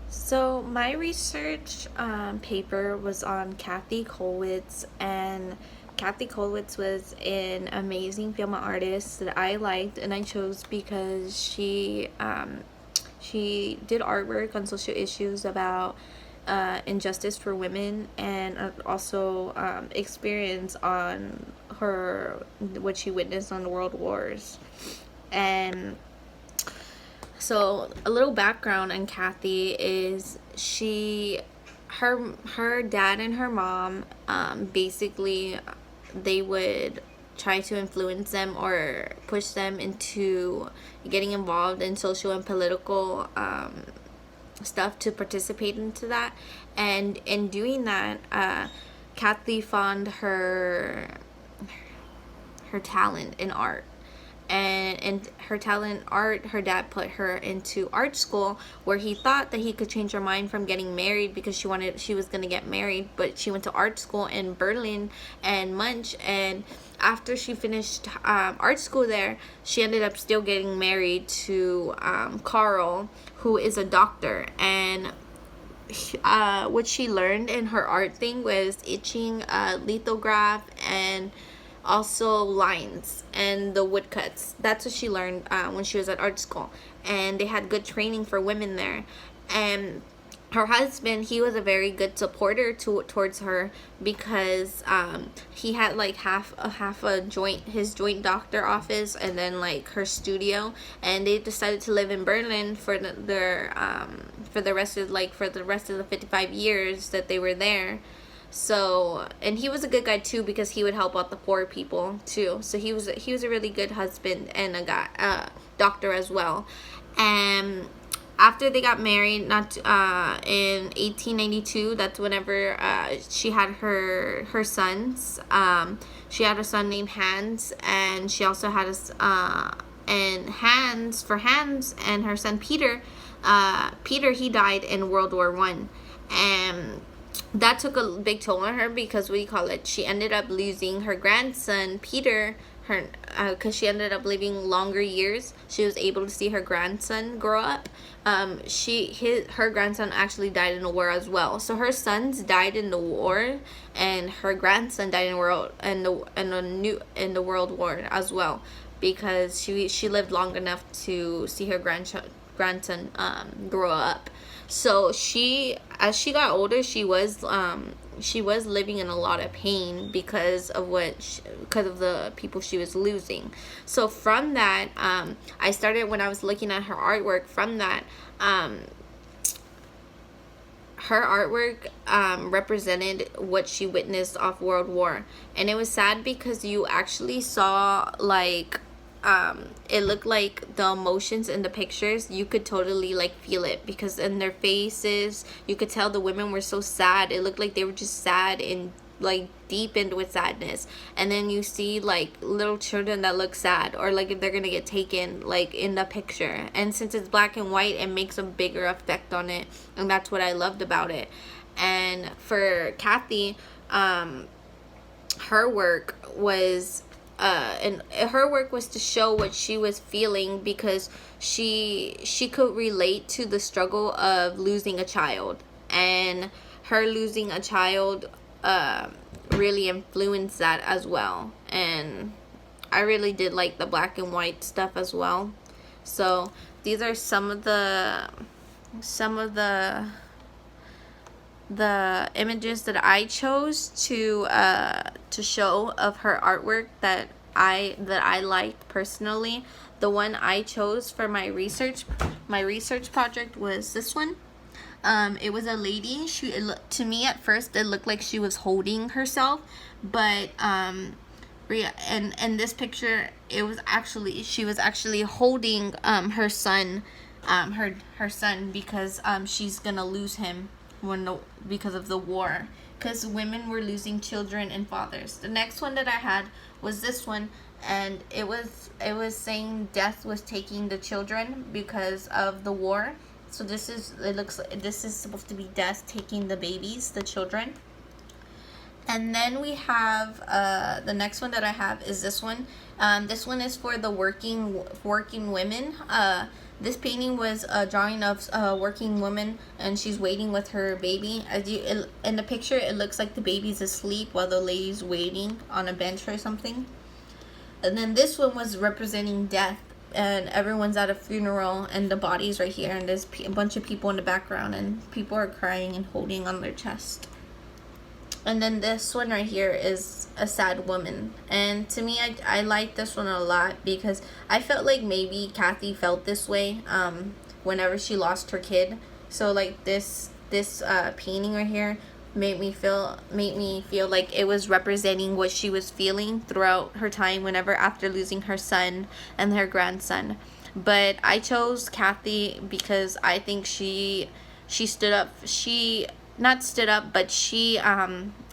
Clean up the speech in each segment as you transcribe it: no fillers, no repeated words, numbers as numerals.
So my research paper was on Kathe Kollwitz, and Kathe Kollwitz was an amazing film artist that I liked, and I chose because she did artwork on social issues about injustice for women, and also experience on her what she witnessed on the world wars. And so a little background on Kathe is her dad and her mom, basically they would try to influence them or push them into getting involved in social and political stuff to participate into that. And in doing that, Kathe found her talent in art, and her talent in art, her dad put her into art school, where he thought that he could change her mind from getting married, because she was going to get married, but she went to art school in Berlin and Munch. And after she finished art school there, she ended up still getting married to Carl, who is a doctor. And what she learned in her art thing was etching, lithograph, and also lines and the woodcuts. That's what she learned when she was at art school, and they had good training for women there. And her husband, he was a very good supporter towards her, because he had like half a joint, his joint doctor office, and then like her studio. And they decided to live in Berlin for the rest of the 55 years that they were there. So, and he was a good guy too, because he would help out the poor people too. So he was a really good husband and a guy, doctor as well. And after they got married, not in 1892, that's whenever she had her sons. She had a son named Hans, and she also had and Hans and her son Peter. Peter, he died in World War One, and that took a big toll on her, because she ended up losing her grandson Peter, because she ended up living longer years. She was able to see her grandson grow up. Her grandson actually died in the war as well. So her sons died in the war, and her grandson died in the World War as well, because she lived long enough to see her grandson grow up. So as she got older, she was living in a lot of pain because of the people she was losing. So from that, I started, when I was looking at her artwork, from that, her artwork represented what she witnessed off World War. And it was sad, because you actually saw like it looked like the emotions in the pictures, you could totally like feel it, because in their faces you could tell the women were so sad. It looked like they were just sad and like deepened with sadness. And then you see like little children that look sad, or like if they're gonna get taken, like in the picture. And since it's black and white, it makes a bigger effect on it, and that's what I loved about it. And for Kathe, her work was to show what she was feeling, because she could relate to the struggle of losing a child, and her losing a child really influenced that as well. And I really did like the black and white stuff as well. So these are some of the images that I chose to show of her artwork that I liked personally. The one I chose for my research project was this one. It was a lady. To me at first it looked like she was holding herself, but in this picture she was actually holding her son, her son, because she's gonna lose him because of the war, because women were losing children and fathers. The next one that I had was this one, and it was saying death was taking the children because of the war. So this is supposed to be death taking the babies, the children. And then we have the next one that I have is this one. This one is for the working women. This painting was a drawing of a working woman, and she's waiting with her baby. In the picture, it looks like the baby's asleep while the lady's waiting on a bench or something. And then this one was representing death, and everyone's at a funeral, and the body's right here, and there's a bunch of people in the background, and people are crying and holding on their chest. And then this one right here is a sad woman. And to me, I like this one a lot because I felt like maybe Kathe felt this way whenever she lost her kid. So like this painting right here made me feel like it was representing what she was feeling throughout her time whenever after losing her son and her grandson. But I chose Kathe because I think she stood up. She not stood up, but she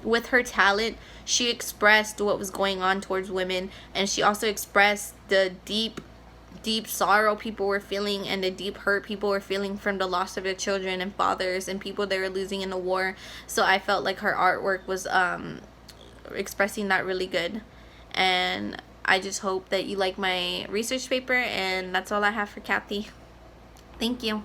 with her talent, she expressed what was going on towards women, and she also expressed the deep sorrow people were feeling and the deep hurt people were feeling from the loss of their children and fathers and people they were losing in the war. So I felt like her artwork was expressing that really good. And I just hope that you like my research paper, and that's all I have for Kathe. Thank you.